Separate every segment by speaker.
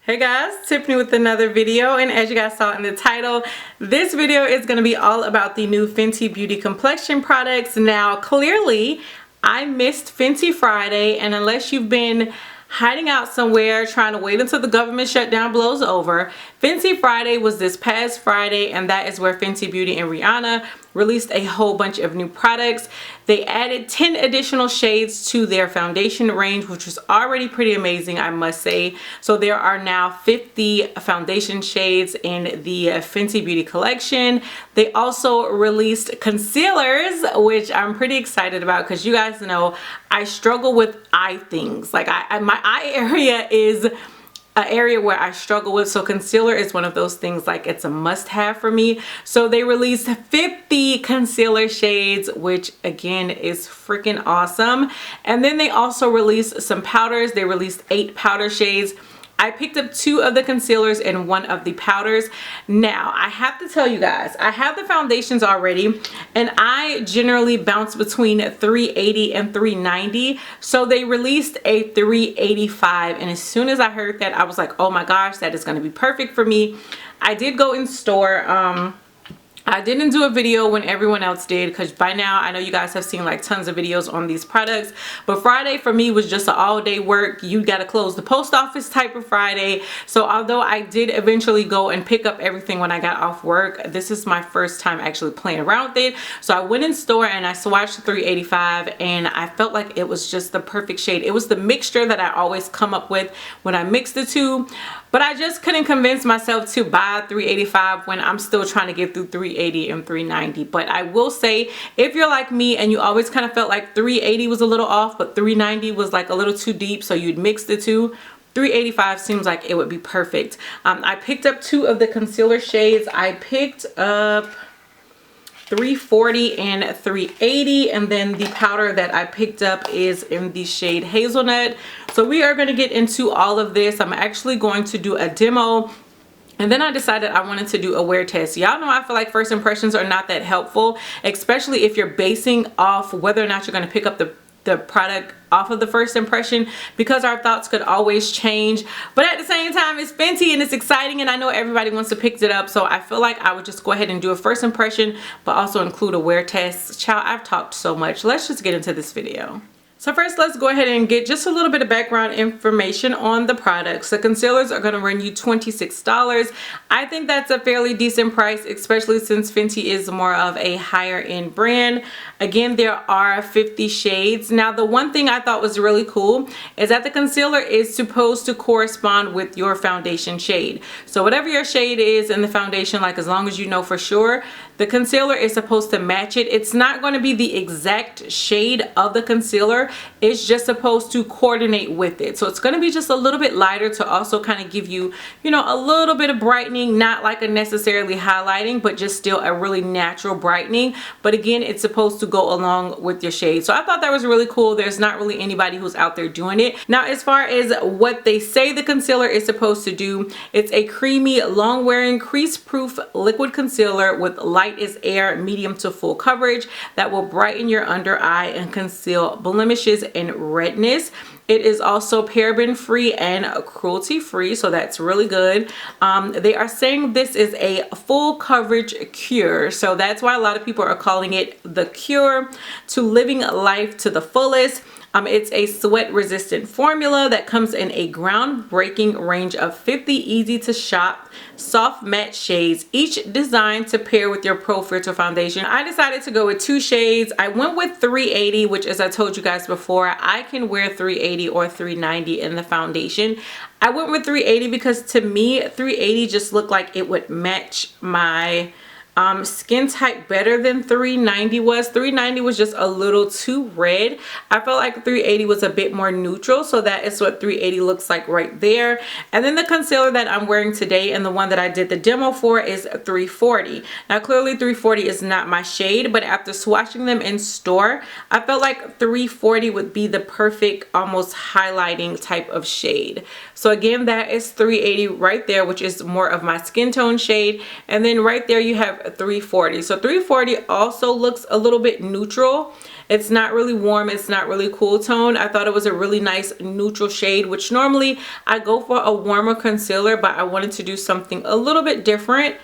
Speaker 1: Hey guys, Tiffany with another video, and as you guys saw in the title, this video is going to be all about the new Fenty Beauty complexion products. Now clearly I missed Fenty Friday, and unless you've been hiding out somewhere trying to wait until the government shutdown blows over, Fenty Friday was this past Friday, and that is where Fenty Beauty and Rihanna released a whole bunch of new products. They added 10 additional shades to their foundation range, which was already pretty amazing, I must say. So there are now 50 foundation shades in the Fenty Beauty collection. They also released concealers, which I'm pretty excited about because you guys know I struggle with eye things. Like my eye area is an area where I struggle with, so concealer is one of those things, like it's a must-have for me. So they released 50 concealer shades, which again is freaking awesome. And then they also released some powders. They released 8 powder shades. I picked up 2 of the concealers and 1 of the powders. Now, I have to tell you guys, I have the foundations already, and I generally bounce between 380 and 390. So they released a 385, and as soon as I heard that, I was like, oh my gosh, that is going to be perfect for me. I did go in store. I didn't do a video when everyone else did because by now I know you guys have seen like tons of videos on these products, but Friday for me was just an all-day work. You got to close the post office type of Friday. So although I did eventually go and pick up everything when I got off work, this is my first time actually playing around with it. So I went in store and I swatched the 385, and I felt like it was just the perfect shade. It was the mixture that I always come up with when I mix the two, but I just couldn't convince myself to buy 385 when I'm still trying to get through 380 and 390. But I will say, if you're like me and you always kind of felt like 380 was a little off, but 390 was like a little too deep, so you'd mix the two, 385 seems like it would be perfect. I picked up 2 of the concealer shades. I picked up 340 and 380, and then the powder that I picked up is in the shade Hazelnut. So we are going to get into all of this. I'm actually going to do a demo, and then I decided I wanted to do a wear test. Y'all know I feel like first impressions are not that helpful, especially if you're basing off whether or not you're going to pick up the product off of the first impression, because our thoughts could always change. But at the same time, it's Fenty and it's exciting, and I know everybody wants to pick it up, so I feel like I would just go ahead and do a first impression but also include a wear test. Child, I've talked so much. Let's just get into this video. So first, let's go ahead and get just a little bit of background information on the products. The concealers are going to run you $26. I think that's a fairly decent price, especially since Fenty is more of a higher end brand. Again, there are 50 shades. Now, the one thing I thought was really cool is that the concealer is supposed to correspond with your foundation shade. So whatever your shade is in the foundation, like as long as you know for sure, the concealer is supposed to match it. It's not going to be the exact shade of the concealer. It's just supposed to coordinate with it. So it's going to be just a little bit lighter to also kind of give you, you know, a little bit of brightening, not like a necessarily highlighting, but just still a really natural brightening. But again, it's supposed to go along with your shade. So I thought that was really cool. There's not really anybody who's out there doing it. Now, as far as what they say the concealer is supposed to do, it's a creamy, long-wearing, crease-proof liquid concealer with light as air, medium to full coverage that will brighten your under eye and conceal blemishes and redness. It is also paraben free and cruelty free, so that's really good. They are saying this is a full coverage cure, so that's why a lot of people are calling it the cure to living life to the fullest. It's a sweat resistant formula that comes in a groundbreaking range of 50 easy to shop soft matte shades, each designed to pair with your Pro Filt'r foundation. I decided to go with 2 shades. I went with 380, which, as I told you guys before, I can wear 380 or 390 in the foundation. I went with 380 because to me 380 just looked like it would match my skin type better than 390 was. 390 was just a little too red. I felt like 380 was a bit more neutral, so that is what 380 looks like right there. And then the concealer that I'm wearing today and the one that I did the demo for is 340. Now clearly 340 is not my shade, but after swatching them in store, I felt like 340 would be the perfect almost highlighting type of shade. So again, that is 380 right there, which is more of my skin tone shade. And then right there you have 340. So 340 also looks a little bit neutral. It's not really warm, it's not really cool tone. I thought it was a really nice neutral shade, which normally I go for a warmer concealer, but I wanted to do something a little bit different.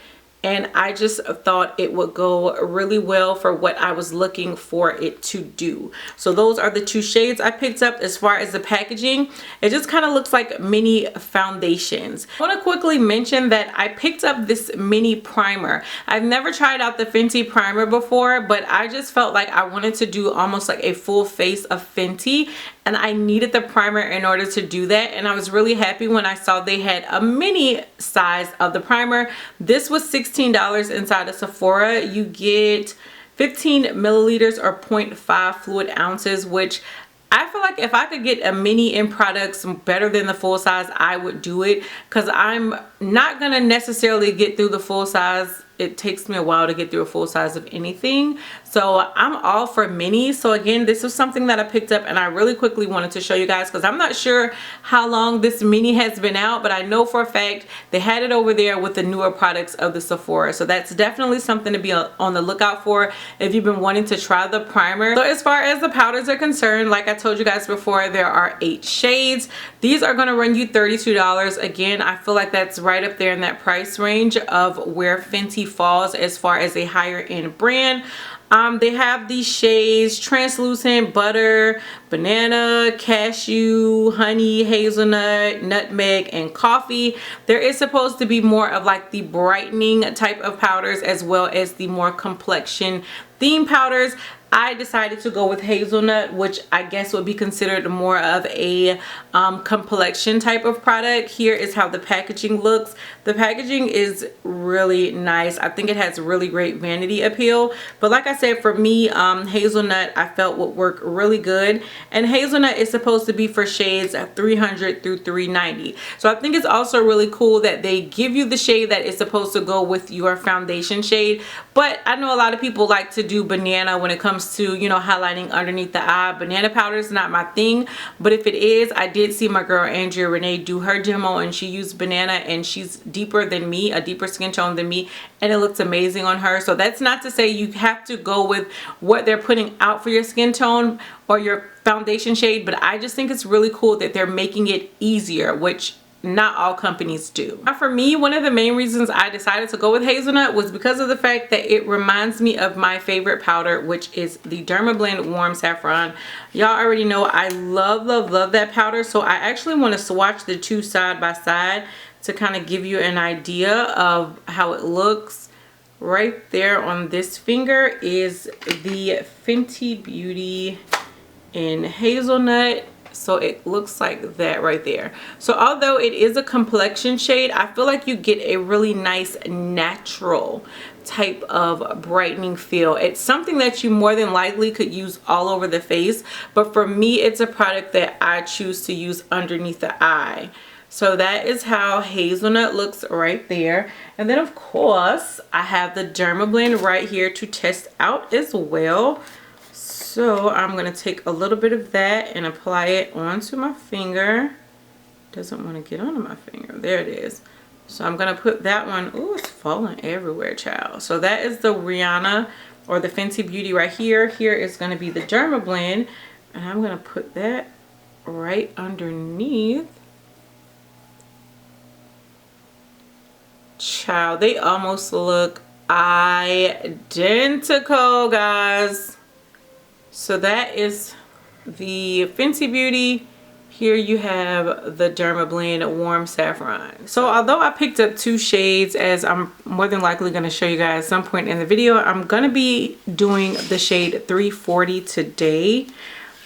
Speaker 1: And I just thought it would go really well for what I was looking for it to do. So those are the two shades I picked up. As far as the packaging, it just kind of looks like mini foundations. I want to quickly mention that I picked up this mini primer. I've never tried out the Fenty primer before, but I just felt like I wanted to do almost like a full face of Fenty, and I needed the primer in order to do that. And I was really happy when I saw they had a mini size of the primer. This was $16 inside of Sephora. You get 15 milliliters or 0.5 fluid ounces, which I feel like if I could get a mini in products better than the full size, I would do it, because I'm not gonna necessarily get through the full size. It takes me a while to get through a full size of anything, so I'm all for mini. So again, this was something that I picked up and I really quickly wanted to show you guys, because I'm not sure how long this mini has been out, but I know for a fact they had it over there with the newer products of the Sephora. So that's definitely something to be on the lookout for if you've been wanting to try the primer. So as far as the powders are concerned, like I told you guys before, there are 8 shades. These are going to run you $32. Again, I feel like that's right up there in that price range of where Fenty falls as far as a higher end brand. They have these shades: translucent, butter, banana, cashew, honey, hazelnut, nutmeg, and coffee. There is supposed to be more of like the brightening type of powders as well as the more complexion theme powders. I decided to go with hazelnut, which I guess would be considered more of a complexion type of product. Here is how the packaging looks. The packaging is really nice. I think it has really great vanity appeal. But like I said, for me, hazelnut I felt would work really good. And hazelnut is supposed to be for shades 300 through 390. So I think it's also really cool that they give you the shade that is supposed to go with your foundation shade. But I know a lot of people like to do banana when it comes to, you know, highlighting underneath the eye. Banana powder is not my thing, but if it is, I did see my girl Andrea Renee do her demo and she used banana, and she's deeper than me, a deeper skin tone than me, and it looks amazing on her. So that's not to say you have to go with what they're putting out for your skin tone or your foundation shade, but I just think it's really cool that they're making it easier, which not all companies do. Now for me, one of the main reasons I decided to go with hazelnut was because of the fact that it reminds me of my favorite powder, which is the Dermablend Warm Saffron. Y'all already know I love that powder, so I actually want to swatch the two side by side to kind of give you an idea of how it looks. Right there on this finger is the Fenty Beauty in Hazelnut. So it looks like that right there. So although it is a complexion shade, I feel like you get a really nice natural type of brightening feel. It's something that you more than likely could use all over the face, but for me it's a product that I choose to use underneath the eye. So that is how hazelnut looks right there. And then of course I have the Dermablend right here to test out as well. So I'm going to take a little bit of that and apply it onto my finger. Doesn't want to get onto my finger. There it is. So I'm going to put that one. Ooh, it's falling everywhere, child. So that is the Rihanna or the Fenty Beauty right here. Here is going to be the Dermablend. And I'm going to put that right underneath. Child, they almost look identical, guys. So that is the Fenty Beauty. Here you have the Dermablend Warm Saffron. So although I picked up 2 shades, as I'm more than likely going to show you guys at some point in the video, I'm going to be doing the shade 340 today.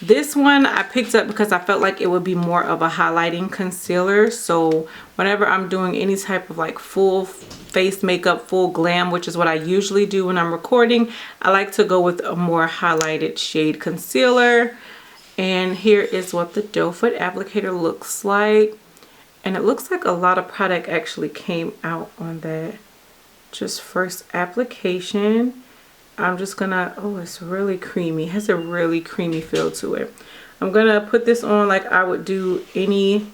Speaker 1: This one I picked up because I felt like it would be more of a highlighting concealer. So whenever I'm doing any type of like full face makeup, full glam, which is what I usually do when I'm recording, I like to go with a more highlighted shade concealer. And here is what the doe foot applicator looks like. And it looks like a lot of product actually came out on that just first application. I'm just gonna, oh, it's really creamy. It has a really creamy feel to it. I'm gonna put this on like I would do any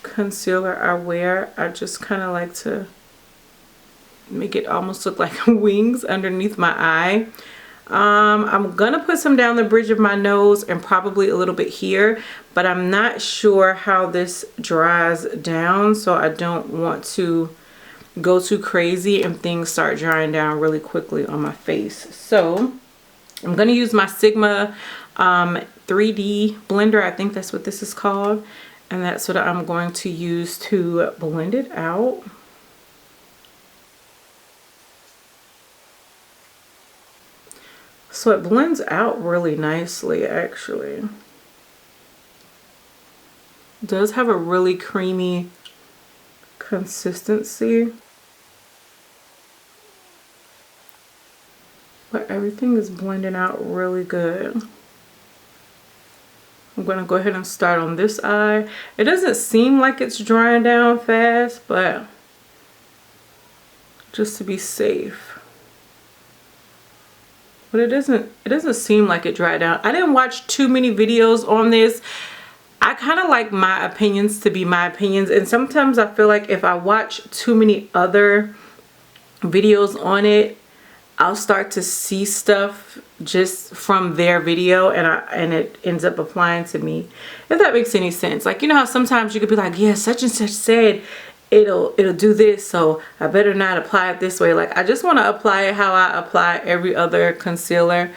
Speaker 1: concealer I wear. I just kind of like to make it almost look like wings underneath my eye. I'm gonna put some down the bridge of my nose and probably a little bit here, but I'm not sure how this dries down, so I don't want to go too crazy and things start drying down really quickly on my face. So I'm gonna use my Sigma 3D blender. I think that's what this is called, and that's what I'm going to use to blend it out. So it blends out really nicely, actually. It does have a really creamy consistency, but everything is blending out really good. I'm gonna go ahead and start on this eye. It doesn't seem like it's drying down fast, but just to be safe. But it doesn't seem like it dried out. I didn't watch too many videos on this. I kind of like my opinions to be my opinions, and sometimes I feel like if I watch too many other videos on it, I'll start to see stuff just from their video, and it ends up applying to me, if that makes any sense. Like, you know how sometimes you could be like, yeah, such and such said it'll do this, so I better not apply it this way. Like, I just want to apply it how I apply every other concealer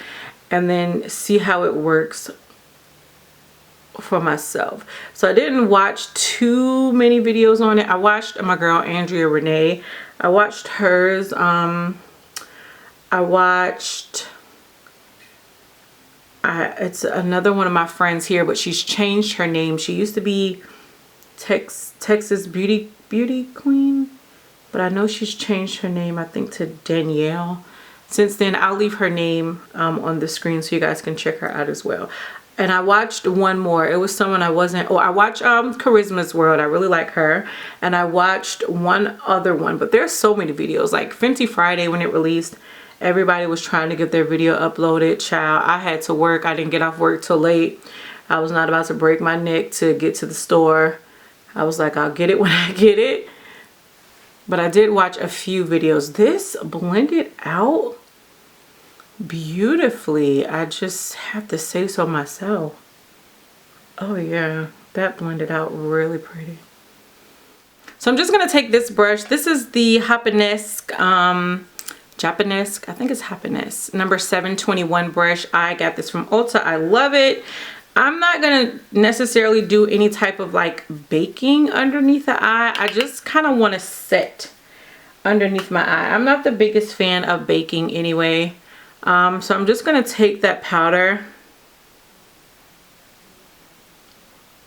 Speaker 1: and then see how it works for myself. So I didn't watch too many videos on it. I watched my girl Andrea Renee. I watched hers. I watched it's another one of my friends here, but she's changed her name. She used to be Texas Beauty Queen, but I know she's changed her name, I think, to Danielle. Since then, I'll leave her name on the screen so you guys can check her out as well. And I watched one more. It was someone I wasn't, I watched Charisma's World. I really like her. And I watched one other one, but there's so many videos. Like Fenty Friday, when it released, everybody was trying to get their video uploaded. Child, I had to work. I didn't get off work till late. I was not about to break my neck to get to the store. I was like, I'll get it when I get it. But I did watch a few videos. This blended out beautifully. I just have to say so myself. Oh yeah, that blended out really pretty. So I'm just gonna take this brush. This is the Japanese, I think it's Japanese, number 721 brush. I got this from Ulta. I love it. I'm not gonna necessarily do any type of like baking underneath the eye. I just kind of want to set underneath my eye. I'm not the biggest fan of baking anyway. So I'm just gonna take that powder.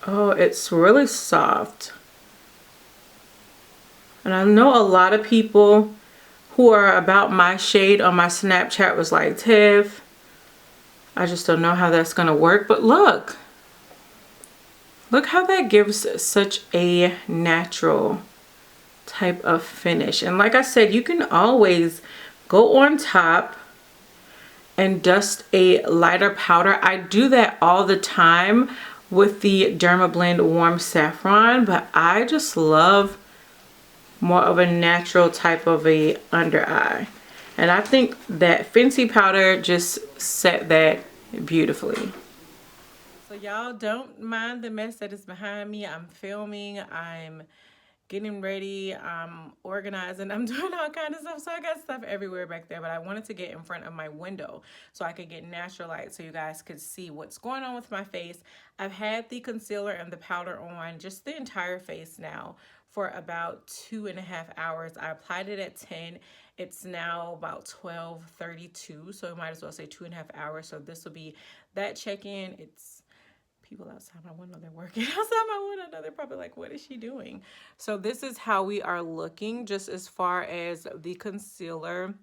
Speaker 1: Oh, it's really soft. And I know a lot of people who are about my shade on my Snapchat was like, Tiff, I just don't know how that's gonna work. But look how that gives such a natural type of finish. And like I said, you can always go on top and dust a lighter powder. I do that all the time with the Dermablend Warm Saffron, but I just love more of a natural type of a under eye. And I think that Fenty powder just set that beautifully. So y'all don't mind the mess that is behind me. I'm filming, I'm getting ready, I'm organizing, I'm doing all kinds of stuff. So I got stuff everywhere back there, but I wanted to get in front of my window so I could get natural light so you guys could see what's going on with my face. I've had the concealer and the powder on just the entire face now for about 2.5 hours. I applied it at 10. It's now about 12:32, so I might as well say 2.5 hours. So this will be that check-in. It's people outside my window, they're working outside my window. They're probably like, what is she doing? So this is how we are looking just as far as the concealer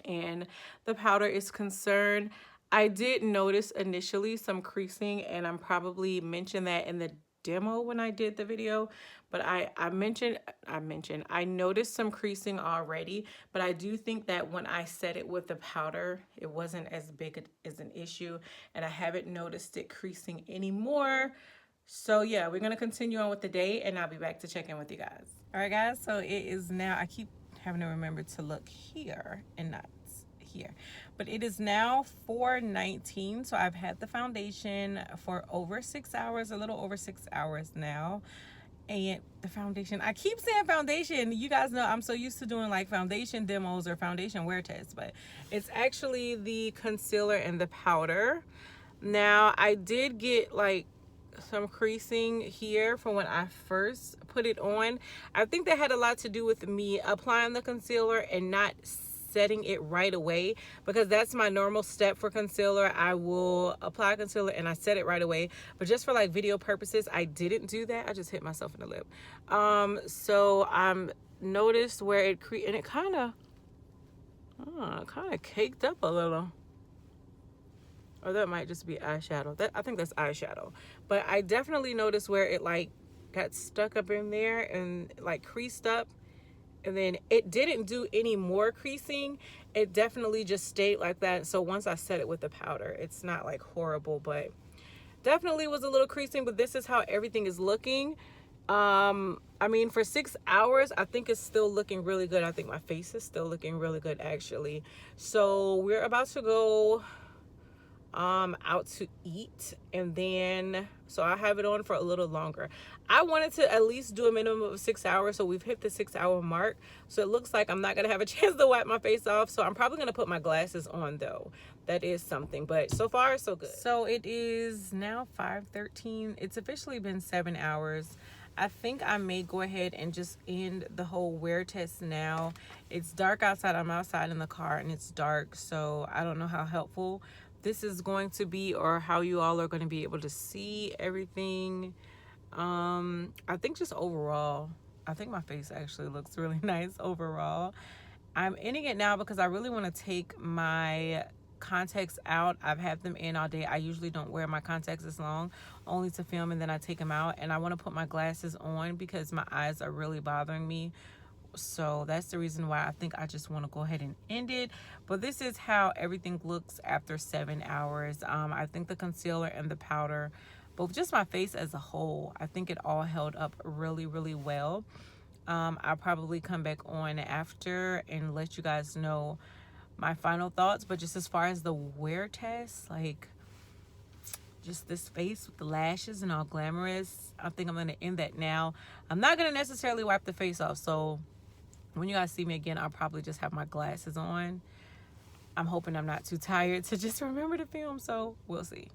Speaker 1: and the powder is concerned. I did notice initially some creasing, and I'm probably mentioned that in the demo when I did the video, but I noticed some creasing already, but I do think that when I set it with the powder, it wasn't as big as an issue, and I haven't noticed it creasing anymore. So yeah, we're gonna continue on with the day, and I'll be back to check in with you guys. All right guys, so it is now, I keep having to remember to look here and not here. But it is now 4:19, so I've had the foundation for over 6 hours, a little over 6 hours now. And the foundation, I keep saying foundation, you guys know I'm so used to doing like foundation demos or foundation wear tests, but it's actually the concealer and the powder. Now I did get like some creasing here from when I first put it on. I think that had a lot to do with me applying the concealer and not setting it right away, because that's my normal step for concealer. I will apply concealer and I set it right away, but just for like video purposes I didn't do that. I just hit myself in the lip. So I'm noticed where it and it kind of caked up a little, or that might just be eyeshadow. I think that's eyeshadow, but I definitely noticed where it like got stuck up in there and like creased up. And then it didn't do any more creasing. It definitely just stayed like that. So once I set it with the powder, it's not like horrible, but definitely was a little creasing. But this is how everything is looking. I mean, for 6 hours, I think it's still looking really good. I think my face is still looking really good, actually. So we're about to go out to eat, and then so I have it on for a little longer. I wanted to at least do a minimum of 6 hours, so we've hit the 6 hour mark. So it looks like I'm not gonna have a chance to wipe my face off, so I'm probably gonna put my glasses on though. That is something, but so far so good. So it is now 5:13. It's officially been 7 hours. I think I may go ahead and just end the whole wear test now. It's dark outside. I'm outside in the car and it's dark, so I don't know how helpful this is going to be or how you all are going to be able to see everything. I think just overall, I think my face actually looks really nice overall. I'm ending it now because I really want to take my contacts out. I've had them in all day. I usually don't wear my contacts this long, only to film, and then I take them out, and I want to put my glasses on because my eyes are really bothering me. So that's the reason why I think I just want to go ahead and end it. But this is how everything looks after 7 hours. I think the concealer and the powder, but just my face as a whole, I think it all held up really, really well. I'll probably come back on after and let you guys know my final thoughts. But just as far as the wear test, like just this face with the lashes and all glamorous, I think I'm going to end that now. I'm not going to necessarily wipe the face off, so when you guys see me again, I'll probably just have my glasses on. I'm hoping I'm not too tired to just remember to film, so we'll see.